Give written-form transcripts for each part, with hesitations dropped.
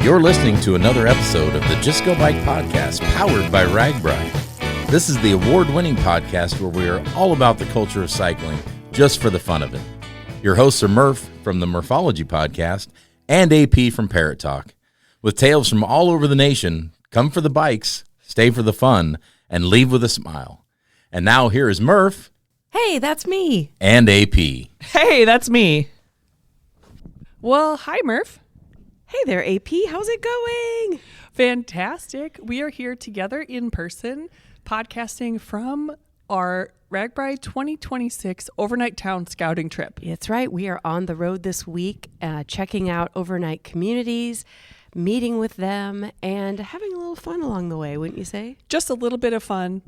You're listening to another episode of the Just Go Bike podcast, powered by RAGBRAI. This is the award-winning podcast where we are all about the culture of cycling, just for the fun of it. Your hosts are Murph from the Murphology podcast and AP from Parrot Talk. With tales from all over the nation, come for the bikes, stay for the fun, and leave with a smile. And now here is Murph. Hey, that's me. And AP. Hey, that's me. Well, hi, Murph. Hey there, AP. How's it going? Fantastic. We are here together in person, podcasting from our RAGBRAI 2026 overnight town scouting trip. That's right. We are on the road this week, checking out overnight communities, meeting with them, and having a little fun along the way, wouldn't you say? Just a little bit of fun.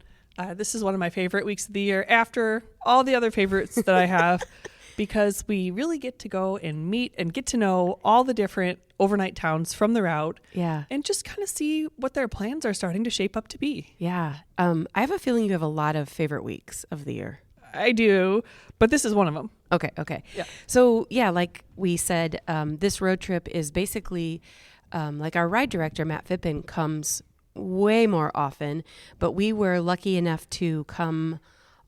This is one of my favorite weeks of the year after all the other favorites that I have, because we really get to go and meet and get to know all the different overnight towns from the route. Yeah. And just kind of see what their plans are starting to shape up to be. Yeah. I have a feeling you have a lot of favorite weeks of the year. I do, but this is one of them. Okay. Yeah. So, yeah, like we said, this road trip is basically like our ride director, Matt Phippen, comes way more often, but we were lucky enough to come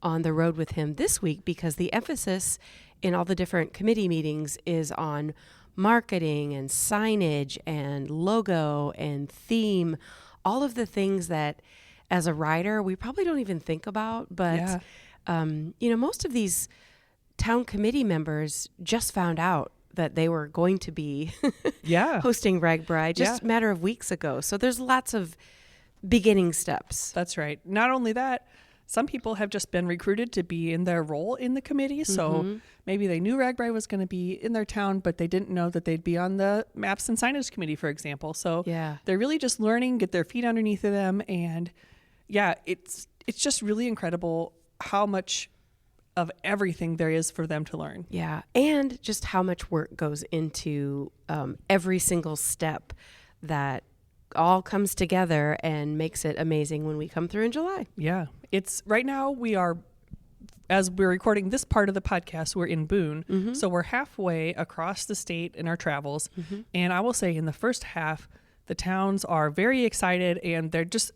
on the road with him this week because the emphasis in all the different committee meetings is on marketing and signage and logo and theme, all of the things that as a rider we probably don't even think about. But, most of these town committee members just found out that they were going to be hosting RAGBRAI just a matter of weeks ago. So there's lots of beginning steps. That's right. Not only that, some people have just been recruited to be in their role in the committee. So maybe they knew RAGBRAI was going to be in their town, but they didn't know that they'd be on the maps and signage committee, for example. So they're really just learning, get their feet underneath of them. And it's just really incredible how much of everything there is for them to learn. Yeah. And just how much work goes into every single step that all comes together and makes it amazing when we come through in July. Yeah. It's right now as we're recording this part of the podcast, we're in Boone. Mm-hmm. So we're halfway across the state in our travels. Mm-hmm. And I will say in the first half, the towns are very excited, and they're just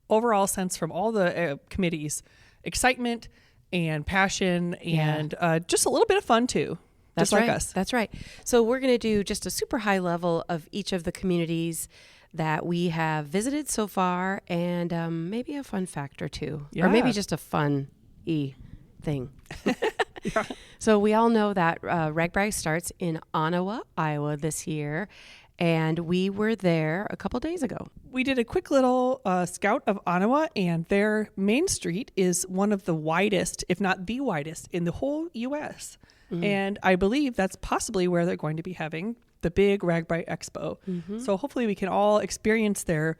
overall sense from all the committees, excitement and passion and just a little bit of fun too. That's just right. Like us. That's right. So we're going to do just a super high level of each of the communities that we have visited so far, and maybe a fun fact or two, or maybe just a fun-y thing. So we all know that RAGBRAI starts in Onawa, Iowa this year, and we were there a couple days ago. We did a quick little scout of Onawa, and their main street is one of the widest, if not the widest, in the whole U.S. Mm-hmm. And I believe that's possibly where they're going to be having the big RAGBRAI Expo. Mm-hmm. So hopefully we can all experience their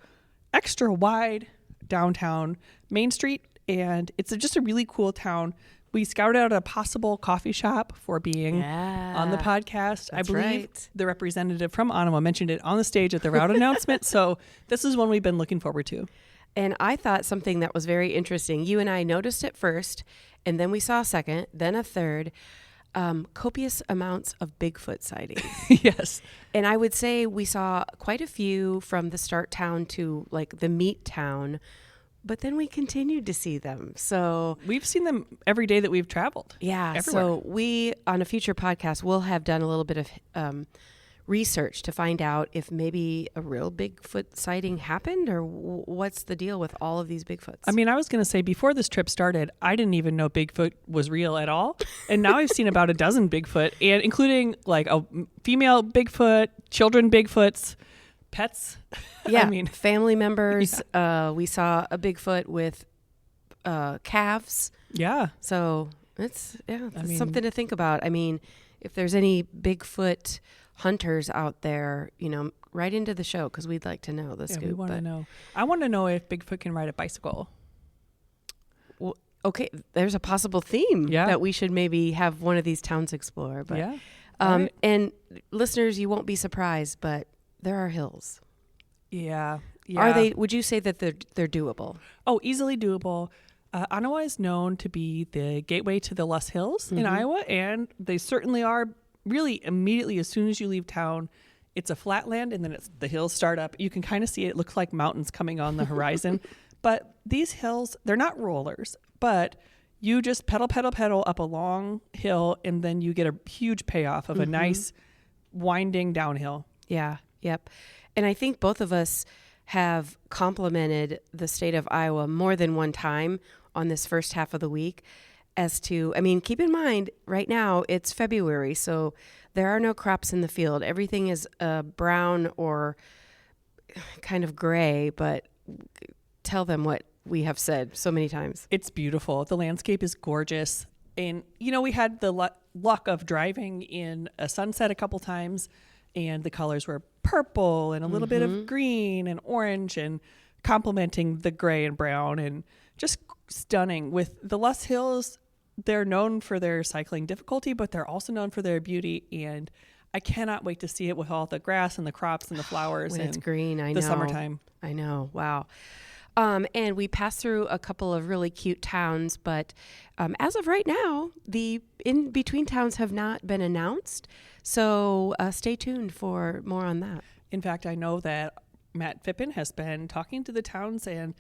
extra wide downtown Main Street. And it's just a really cool town. We scouted out a possible coffee shop for being on the podcast. I believe the representative from Onawa mentioned it on the stage at the route announcement. So this is one we've been looking forward to. And I thought something that was very interesting. You and I noticed it first, and then we saw a second, then a third. Copious amounts of Bigfoot sightings. Yes. And I would say we saw quite a few from the start town to like the meat town, but then we continued to see them. So we've seen them every day that we've traveled. Yeah. Everywhere. So we, on a future podcast, will have done a little bit of research to find out if maybe a real Bigfoot sighting happened, or what's the deal with all of these Bigfoots. I mean, I was going to say, before this trip started, I didn't even know Bigfoot was real at all. And now I've seen about a dozen Bigfoot, and including like a female Bigfoot, children Bigfoots, pets. Yeah. I mean, family members. Yeah. We saw a Bigfoot with calves. Yeah. So it's something to think about. I mean, if there's any Bigfoot hunters out there, right into the show, because we'd like to know the scoop. We want to know. I want to know if Bigfoot can ride a bicycle. Well, okay, there's a possible theme that we should maybe have one of these towns explore. But right. And listeners, you won't be surprised, but there are hills. Yeah. Are they? Would you say that they're doable? Oh, easily doable. Onawa is known to be the gateway to the Loess Hills in Iowa, and they certainly are. Really, immediately as soon as you leave town, It's a flatland, and then the hills start up. You can kind of see it looks like mountains coming on the horizon. But these hills, they're not rollers, but you just pedal up a long hill, and then you get a huge payoff of a nice winding downhill. Yeah. Yep. And I think both of us have complimented the state of Iowa more than one time on this first half of the week as to, I mean, keep in mind right now it's February, so there are no crops in the field. Everything is brown or kind of gray, but tell them what we have said so many times. It's beautiful. The landscape is gorgeous. And, we had the luck of driving in a sunset a couple times, and the colors were purple and a little bit of green and orange and complementing the gray and brown, and just stunning. With the Luss Hills, they're known for their cycling difficulty, but they're also known for their beauty. And I cannot wait to see it with all the grass and the crops and the flowers. When and it's green, I know. The summertime. I know. Wow. And we passed through a couple of really cute towns, but as of right now, the in-between towns have not been announced. So stay tuned for more on that. In fact, I know that Matt Phippen has been talking to the towns and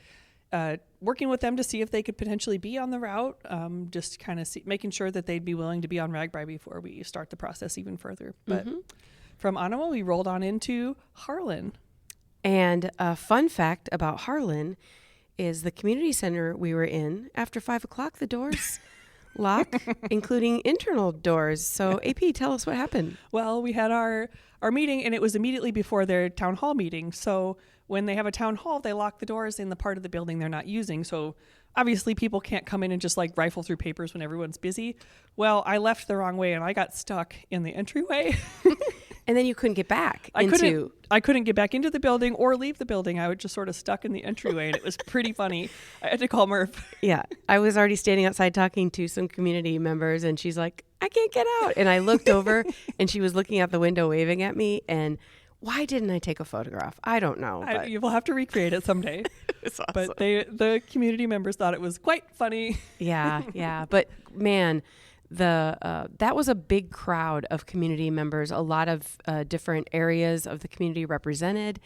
working with them to see if they could potentially be on the route, just kind of making sure that they'd be willing to be on RAGBRAI before we start the process even further. But from Onawa, we rolled on into Harlan. And a fun fact about Harlan is the community center we were in, after 5 o'clock, the doors lock, including internal doors. So AP, tell us what happened. Well, we had our meeting, and it was immediately before their town hall meeting. So when they have a town hall, they lock the doors in the part of the building they're not using. So obviously people can't come in and just like rifle through papers when everyone's busy. Well, I left the wrong way, and I got stuck in the entryway. And then you couldn't get back I couldn't get back into the building or leave the building. I was just sort of stuck in the entryway, and it was pretty funny. I had to call Murph. Yeah. I was already standing outside talking to some community members, and she's like, I can't get out. And I looked over, and she was looking out the window waving at me. And why didn't I take a photograph? I don't know. You will have to recreate it someday. It's awesome. But the community members thought it was quite funny. Yeah. But man, that was a big crowd of community members, a lot of different areas of the community represented,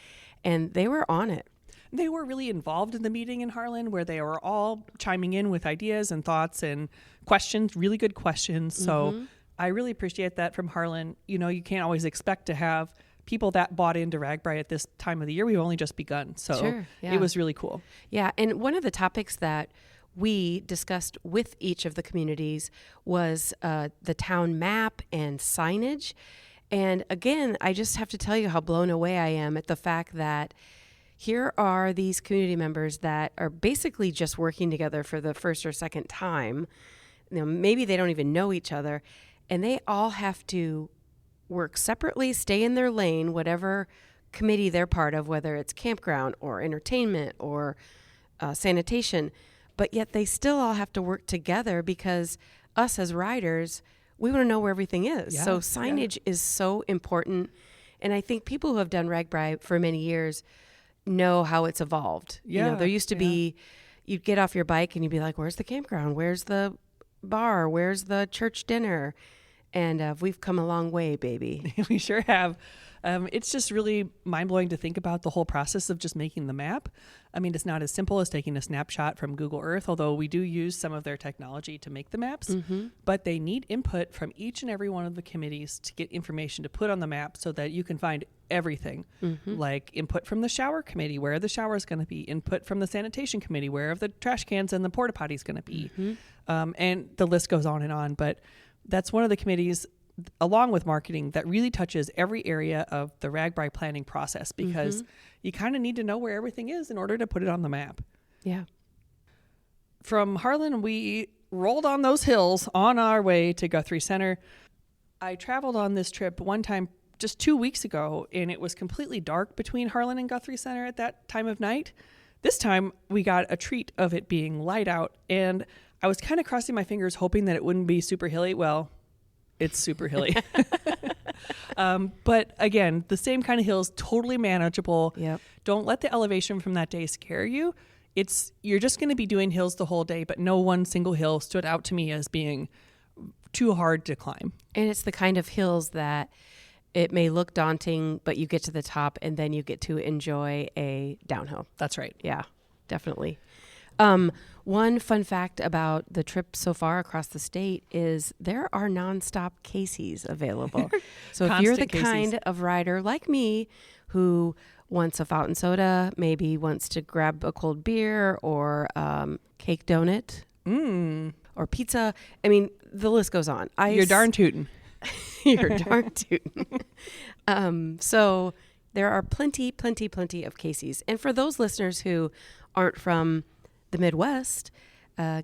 and they were on it. They were really involved in the meeting in Harlan, where they were all chiming in with ideas and thoughts and questions, really good questions. So I really appreciate that from Harlan. You can't always expect to have people that bought into RAGBRAI at this time of the year. We've only just begun. So It was really cool. Yeah, and one of the topics that we discussed with each of the communities was the town map and signage. And again, I just have to tell you how blown away I am at the fact that here are these community members that are basically just working together for the first or second time. Maybe they don't even know each other, and they all have to work separately, stay in their lane, whatever committee they're part of, whether it's campground or entertainment or sanitation. But yet they still all have to work together because us as riders, we want to know where everything is. Yeah, so signage is so important. And I think people who have done RAGBRAI for many years know how it's evolved. Yeah, there used to be, you'd get off your bike and you'd be like, where's the campground? Where's the bar? Where's the church dinner? And we've come a long way, baby. We sure have. It's just really mind-blowing to think about the whole process of just making the map. I mean, it's not as simple as taking a snapshot from Google Earth, although we do use some of their technology to make the maps. But they need input from each and every one of the committees to get information to put on the map so that you can find everything. Like input from the shower committee, where the shower is going to be. Input from the sanitation committee, where the trash cans and the porta potty is going to be. And the list goes on. But that's one of the committees, along with marketing, that really touches every area of the RAGBRAI planning process, because you kind of need to know where everything is in order to put it on the map. Yeah. From Harlan, we rolled on those hills on our way to Guthrie Center. I traveled on this trip one time just 2 weeks ago, and it was completely dark between Harlan and Guthrie Center at that time of night. This time, we got a treat of it being light out, and I was kind of crossing my fingers hoping that it wouldn't be super hilly. Well, it's super hilly. But again, the same kind of hills, totally manageable. Yep. Don't let the elevation from that day scare you. You're just going to be doing hills the whole day, but no one single hill stood out to me as being too hard to climb. And it's the kind of hills that it may look daunting, but you get to the top and then you get to enjoy a downhill. That's right. Yeah, definitely. One fun fact about the trip so far across the state is there are nonstop Casey's available. So if you're the Constant kind Casey's. of rider like me who wants a fountain soda, maybe wants to grab a cold beer or cake donut or pizza. I mean, the list goes on. You're darn tootin'. You're darn tootin'. So there are plenty of Casey's. And for those listeners who aren't from the Midwest,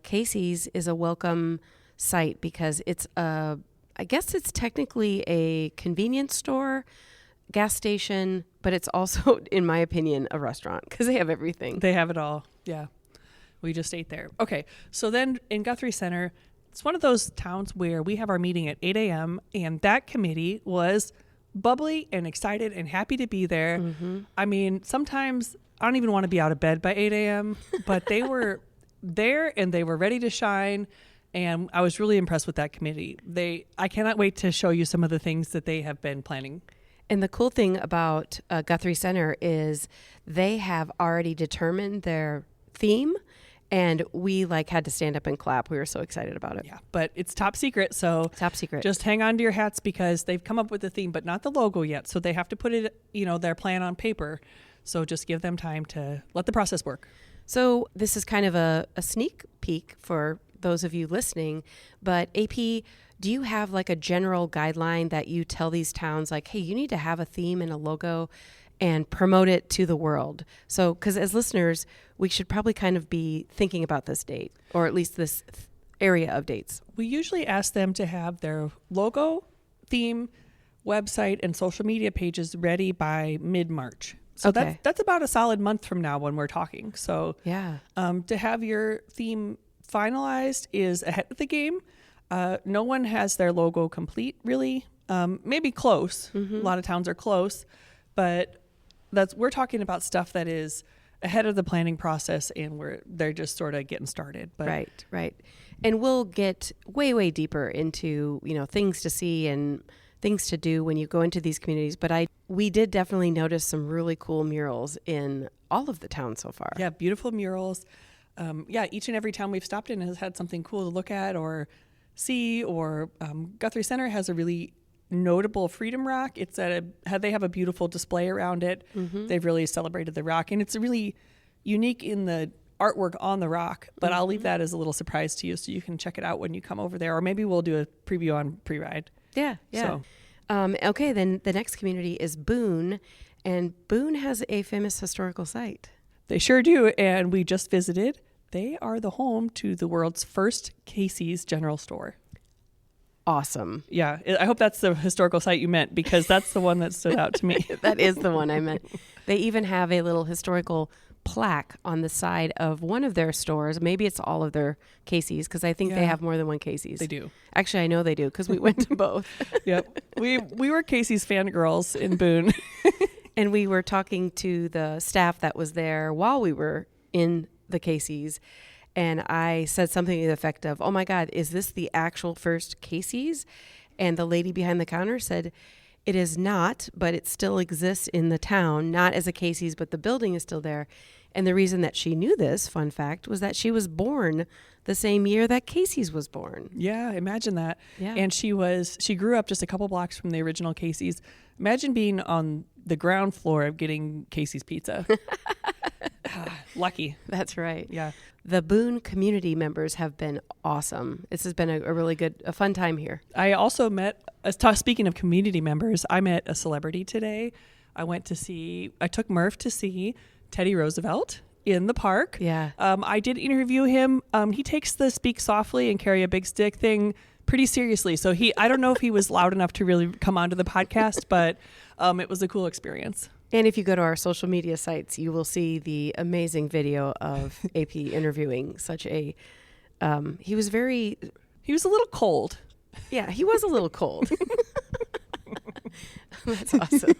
Casey's is a welcome site because it's I guess it's technically a convenience store, gas station, but it's also, in my opinion, a restaurant because they have everything. They have it all. Yeah. We just ate there. Okay. So then in Guthrie Center, it's one of those towns where we have our meeting at 8 a.m. and that committee was bubbly and excited and happy to be there. Mm-hmm. I mean, sometimes I don't even want to be out of bed by 8 a.m., but they were there and they were ready to shine. And I was really impressed with that committee. I cannot wait to show you some of the things that they have been planning. And the cool thing about Guthrie Center is they have already determined their theme, and we had to stand up and clap. We were so excited about it. Yeah, but it's top secret, so top secret. Just hang on to your hats because they've come up with the theme, but not the logo yet. So they have to put it, their plan on paper. So just give them time to let the process work. So this is kind of a sneak peek for those of you listening, but AP, do you have a general guideline that you tell these towns hey, you need to have a theme and a logo and promote it to the world? So, because as listeners, we should probably kind of be thinking about this date, or at least this area of dates. We usually ask them to have their logo, theme, website, and social media pages ready by mid-March. So okay. that's about a solid month from now when we're talking. So yeah, to have your theme finalized is ahead of the game. No one has their logo complete, really. Maybe close. Mm-hmm. A lot of towns are close, but we're talking about stuff that is ahead of the planning process, and they're just sort of getting started. But right. And we'll get way deeper into things to see and things to do when you go into these communities. But we did definitely notice some really cool murals in all of the towns so far. Yeah, beautiful murals. Each and every town we've stopped in has had something cool to look at or see. Or Guthrie Center has a really notable Freedom Rock. They have a beautiful display around it. Mm-hmm. They've really celebrated the rock, and it's really unique in the artwork on the rock. But I'll leave that as a little surprise to you, so you can check it out when you come over there, or maybe we'll do a preview on pre-ride. Yeah. So. Okay, then the next community is Boone, and Boone has a famous historical site. They sure do, and we just visited. They are the home to the world's first Casey's general store. Awesome. Yeah, I hope that's the historical site you meant, because that's the one that stood out to me. That is the one I meant. They even have a little historical plaque on the side of one of their stores. Maybe it's all of their Casey's, because I think they have more than one Casey's. They do. Actually, I know they do, because we went to both. Yep. We were Casey's fangirls in Boone. And we were talking to the staff that was there while we were in the Casey's. And I said something to the effect of, "Oh my God, is this the actual first Casey's?" And the lady behind the counter said, "It is not, but it still exists in the town, not as a Casey's, but the building is still there." And the reason that she knew this, fun fact, was that she was born the same year that Casey's was born. Yeah, imagine that. Yeah. And she grew up just a couple blocks from the original Casey's. Imagine being on the ground floor of getting Casey's pizza. Lucky. That's right. Yeah. The Boone community members have been awesome. This has been a really a fun time here. I also met, speaking of community members, I met a celebrity today. I took Murph to see Teddy Roosevelt in the park. Yeah. I did interview him. He takes the speak softly and carry a big stick thing pretty seriously. So I don't know if he was loud enough to really come onto the podcast, but it was a cool experience. And if you go to our social media sites, you will see the amazing video of AP interviewing such a, he was a little cold. Yeah, he was a little cold. That's awesome.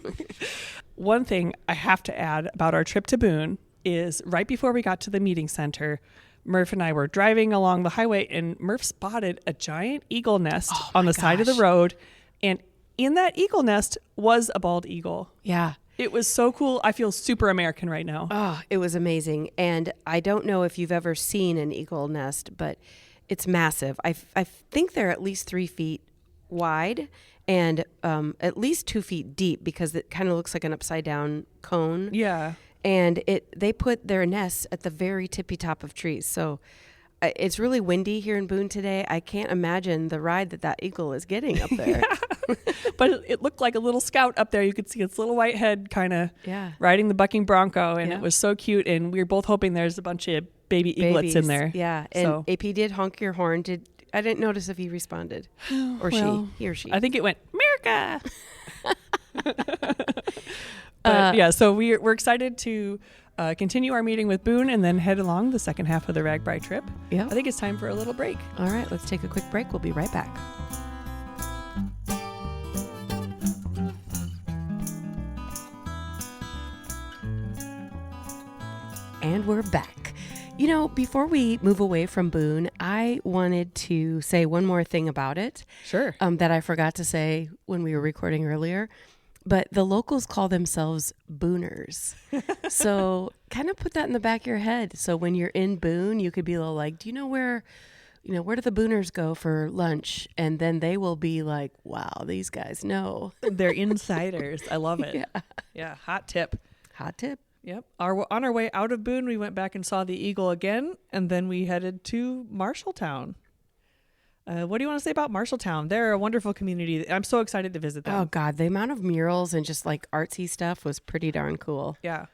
One thing I have to add about our trip to Boone is right before we got to the meeting center, Murph and I were driving along the highway, and Murph spotted a giant eagle nest on the side of the road. And in that eagle nest was a bald eagle. Yeah. It was so cool. I feel super American right now. Oh, it was amazing. And I don't know if you've ever seen an eagle nest, but it's massive. I think they're at least 3 feet wide and at least 2 feet deep because it kind of looks like an upside down cone. Yeah. And they put their nests at the very tippy top of trees. So it's really windy here in Boone today. I can't imagine the ride that eagle is getting up there. But it looked like a little scout up there. You could see its little white head kind of riding the bucking bronco, and it was so cute. And we were both hoping there's a bunch of baby eaglets in there. Yeah, and AP did honk your horn. I didn't notice if he responded or he or she. I think it went America. But so we're excited to continue our meeting with Boone and then head along the second half of the RAGBRAI trip. Yeah, I think it's time for a little break. All right, let's take a quick break. We'll be right back. And we're back. You know, before we move away from Boone, I wanted to say one more thing about it. Sure. That I forgot to say when we were recording earlier. But the locals call themselves Booners. So kind of put that in the back of your head. So when you're in Boone, you could be a little like, do you know where do the Booners go for lunch? And then they will be like, wow, these guys know. They're insiders. I love it. Yeah. Hot tip. Hot tip. Yep. On our way out of Boone, we went back and saw the eagle again, and then we headed to Marshalltown. What do you want to say about Marshalltown? They're a wonderful community. I'm so excited to visit them. Oh, God. The amount of murals and just like artsy stuff was pretty darn cool. Yeah.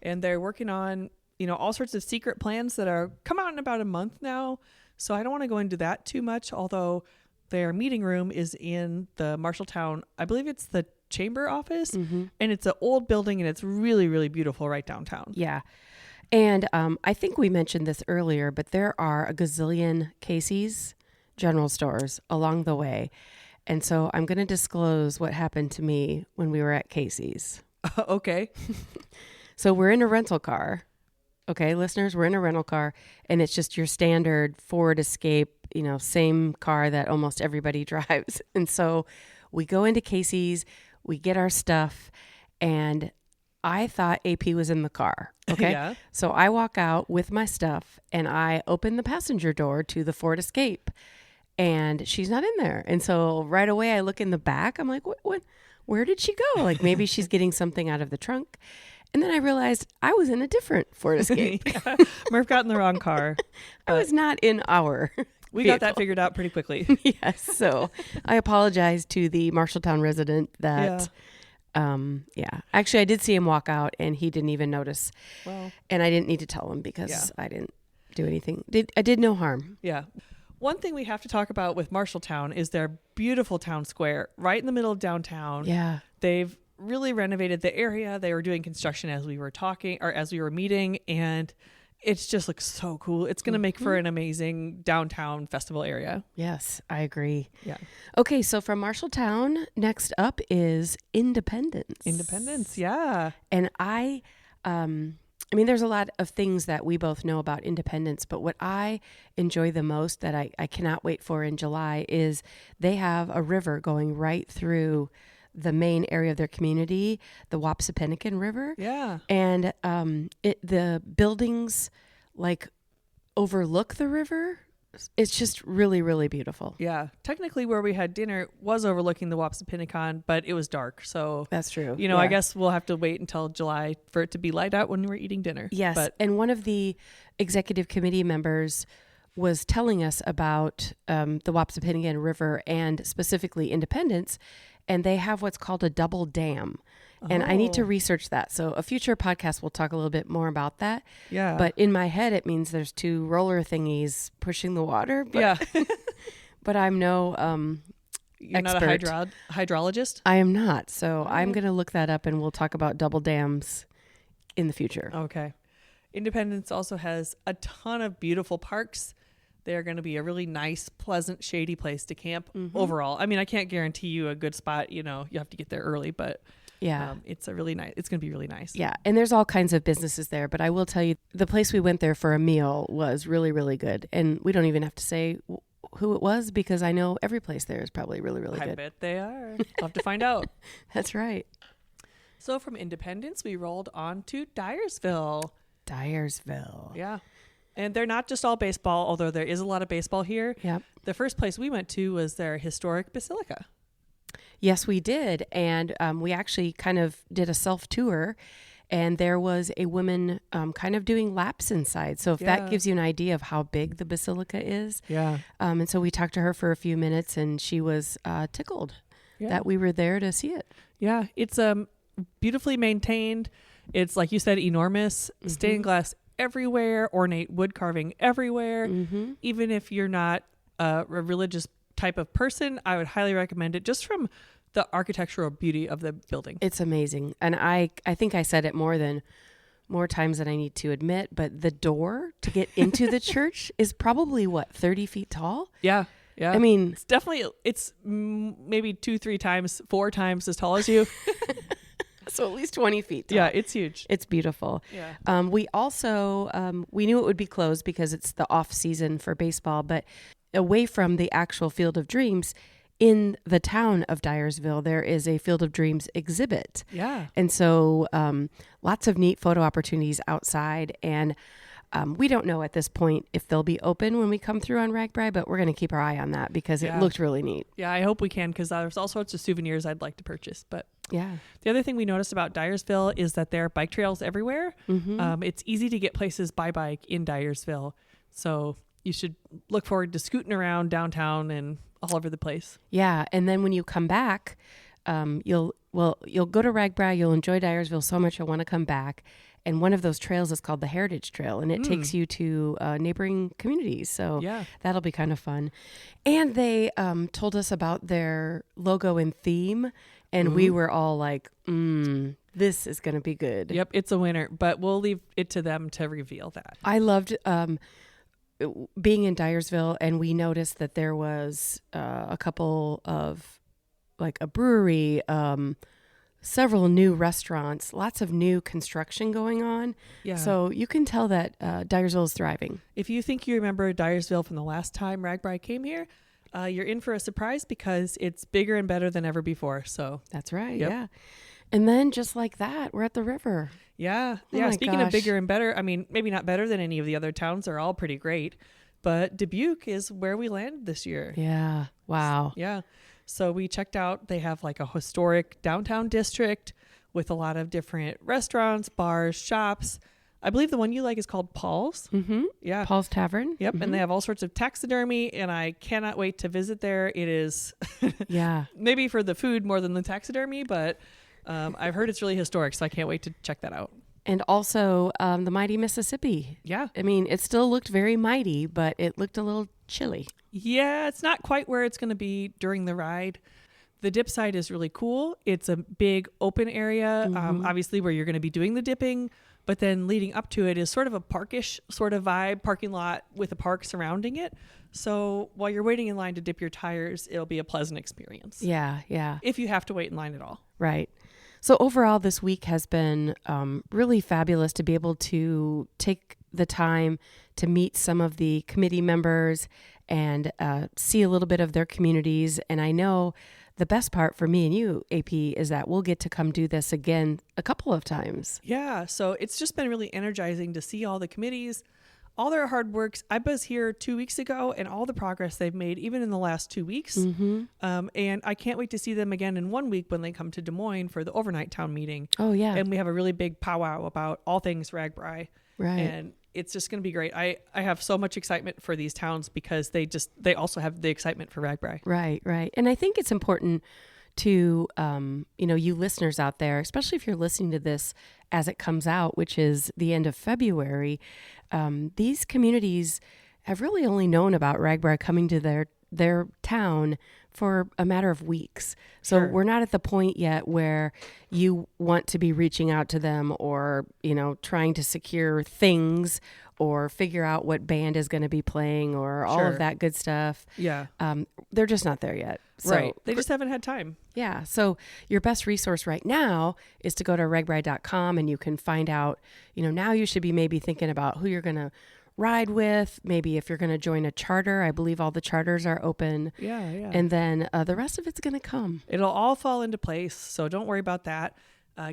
And they're working on, all sorts of secret plans that are come out in about a month now. So I don't want to go into that too much, although their meeting room is in the Marshalltown. I believe it's the chamber office, and it's an old building, and it's really, really beautiful right downtown. Yeah. And I think we mentioned this earlier, but there are a gazillion Casey's general stores along the way. And so I'm going to disclose what happened to me when we were at Casey's. Okay. So we're in a rental car. Okay, listeners, we're in a rental car, and it's just your standard Ford Escape, same car that almost everybody drives. And so we go into Casey's, we get our stuff, and I thought AP was in the car. Okay. Yeah. So I walk out with my stuff, and I open the passenger door to the Ford Escape, and she's not in there. And so right away I look in the back. I'm like, what, where did she go? Like maybe she's getting something out of the trunk. And then I realized I was in a different Ford Escape. Yeah. Murph got in the wrong car. I was not in our We vehicle. got that figured out pretty quickly. Yes. So I apologize to the Marshalltown resident that, actually I did see him walk out and he didn't even notice. Well, and I didn't need to tell him because I didn't do anything. I did no harm. Yeah. One thing we have to talk about with Marshalltown is their beautiful town square right in the middle of downtown. Yeah. They've really renovated the area. They were doing construction as we were talking or as we were meeting, and it just looks so cool. It's going to make for an amazing downtown festival area. Yes, I agree. Yeah. Okay, so from Marshalltown, next up is Independence. Independence, yeah. And I mean, there's a lot of things that we both know about Independence, but what I enjoy the most that I cannot wait for in July is they have a river going right through the main area of their community, the Wapsipinicon River. Yeah. And the buildings like overlook the river. It's just really, really beautiful. Yeah. Technically where we had dinner was overlooking the Wapsipinicon, but it was dark. So that's true. I guess we'll have to wait until July for it to be light out when we're eating dinner. Yes. And one of the executive committee members was telling us about the Wapsipinicon River and specifically Independence, and they have what's called a double dam. And I need to research that. So a future podcast, we'll talk a little bit more about that. Yeah. But in my head, it means there's two roller thingies pushing the water. But, yeah. But I'm no You're expert. not a hydrologist? I am not. So I'm going to look that up and we'll talk about double dams in the future. Okay. Independence also has a ton of beautiful parks. They're going to be a really nice, pleasant, shady place to camp overall. I mean, I can't guarantee you a good spot. You have to get there early, but yeah, it's going to be really nice. Yeah. And there's all kinds of businesses there, but I will tell you the place we went there for a meal was really, really good. And we don't even have to say who it was because I know every place there is probably really, really good. I bet they are. We'll have to find out. That's right. So from Independence, we rolled on to Dyersville. Dyersville. Yeah. And they're not just all baseball, although there is a lot of baseball here. Yep. The first place we went to was their historic basilica. Yes, we did. And we actually kind of did a self-tour, and there was a woman kind of doing laps inside. So if that gives you an idea of how big the basilica is. Yeah. And so we talked to her for a few minutes, and she was tickled that we were there to see it. Yeah. It's beautifully maintained. It's, like you said, enormous. Stained glass everywhere, ornate wood carving everywhere. Even if you're not a religious type of person, I would highly recommend it just from the architectural beauty of the building. It's amazing. And I think I said it more times than I need to admit, but the door to get into the church is probably 30 feet tall? Yeah. Yeah. I mean, it's definitely, maybe 2, 3 times, 4 times as tall as you. so at least 20 feet tall. Yeah, it's huge. It's beautiful. Yeah. We also, we knew it would be closed because it's the off season for baseball, but away from the actual Field of Dreams, in the town of Dyersville, there is a Field of Dreams exhibit. Yeah. And so lots of neat photo opportunities outside. And we don't know at this point if they'll be open when we come through on RAGBRAI, but we're going to keep our eye on that because it looked really neat. Yeah, I hope we can, because there's all sorts of souvenirs I'd like to purchase. But yeah, the other thing we noticed about Dyersville is that there are bike trails everywhere. It's easy to get places by bike in Dyersville. So you should look forward to scooting around downtown and all over the place. Yeah. And then when you come back, you'll go to RAGBRAI, you'll enjoy Dyersville so much you'll want to come back. And one of those trails is called the Heritage Trail, and it takes you to neighboring communities. So that'll be kind of fun. And they told us about their logo and theme, and we were all like, this is going to be good. Yep, it's a winner, but we'll leave it to them to reveal that. I loved being in Dyersville, and we noticed that there was a couple of, like a brewery, several new restaurants, lots of new construction going on. Yeah. So you can tell that Dyersville is thriving. If you think you remember Dyersville from the last time RAGBRAI came here, you're in for a surprise because it's bigger and better than ever before. So that's right. Yep. Yeah. And then just like that, we're at the river. Yeah. Oh yeah. Speaking of bigger and better, I mean, maybe not better than any of the other towns. They're all pretty great. But Dubuque is where we landed this year. Yeah. Wow. Yeah. So we checked out, they have like a historic downtown district with a lot of different restaurants, bars, shops. I believe the one you like is called Paul's. Yeah. Paul's Tavern. Yep. And they have all sorts of taxidermy, and I cannot wait to visit there. It is maybe for the food more than the taxidermy, but I've heard it's really historic, so I can't wait to check that out. And also the mighty Mississippi. Yeah. I mean, it still looked very mighty, but it looked a little chilly. Yeah, it's not quite where it's going to be during the ride. The dip side is really cool. It's a big open area, obviously, where you're going to be doing the dipping. But then leading up to it is sort of a parkish sort of vibe, parking lot with a park surrounding it. So while you're waiting in line to dip your tires, it'll be a pleasant experience. Yeah, yeah. If you have to wait in line at all. Right. So overall, this week has been really fabulous to be able to take the time to meet some of the committee members and see a little bit of their communities. And I know the best part for me and you, AP, is that we'll get to come do this again a couple of times. Yeah. So it's just been really energizing to see all the committees, all their hard works. I was here 2 weeks ago, and all the progress they've made, even in the last 2 weeks. And I can't wait to see them again in 1 week when they come to Des Moines for the overnight town meeting. Oh, yeah. And we have a really big powwow about all things RAGBRAI. Right. And it's just going to be great. I have so much excitement for these towns because they also have the excitement for RAGBRAI. Right, right. And I think it's important to, you listeners out there, especially if you're listening to this as it comes out, which is the end of February, these communities have really only known about RAGBRAI coming to their town for a matter of weeks. So we're not at the point yet where you want to be reaching out to them or, trying to secure things or figure out what band is going to be playing or all of that good stuff. Yeah. They're just not there yet. So, right. They just haven't had time. Yeah. So your best resource right now is to go to ragbrai.com, and you can find out, now you should be maybe thinking about who you're going to ride with. Maybe if you're going to join a charter, I believe all the charters are open. Yeah. And then the rest of it's going to come. It'll all fall into place, so don't worry about that.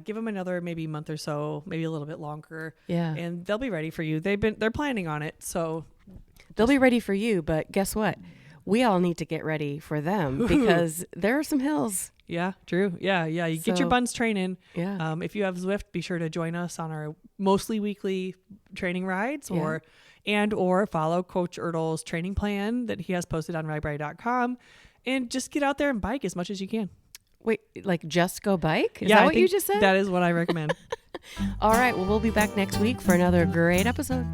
Give them another maybe month or so, maybe a little bit longer. Yeah. And they'll be ready for you. They're planning on it, so They'll be ready for you, but guess what? We all need to get ready for them because there are some hills. yeah, true. Yeah. You get your So- buns training. Yeah. If you have Zwift, be sure to join us on our mostly weekly training rides, or follow Coach Ertl's training plan that he has posted on RAGBRAI.com, and just get out there and bike as much as you can. Wait, like just go bike? Is yeah, that I what you think just said? That is what I recommend. All right. Well, we'll be back next week for another great episode.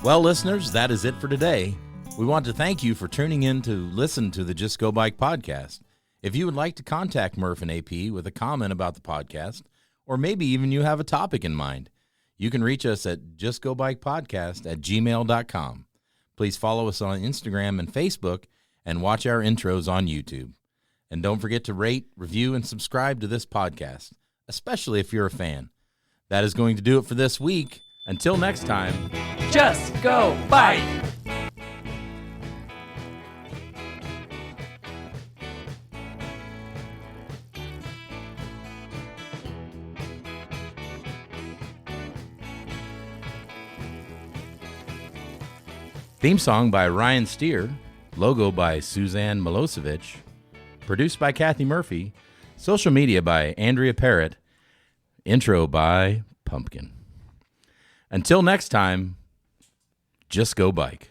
Well, listeners, that is it for today. We want to thank you for tuning in to listen to the Just Go Bike podcast. If you would like to contact Murph and AP with a comment about the podcast, or maybe even you have a topic in mind, you can reach us at justgobikepodcast@gmail.com. Please follow us on Instagram and Facebook, and watch our intros on YouTube. And don't forget to rate, review, and subscribe to this podcast, especially if you're a fan. That is going to do it for this week. Until next time, Just go bike. theme song by Ryan Steer, logo by Suzanne Milosevic, produced by Kathy Murphy, social media by Andrea Parrott, intro by Pumpkin. Until next time, just go bike.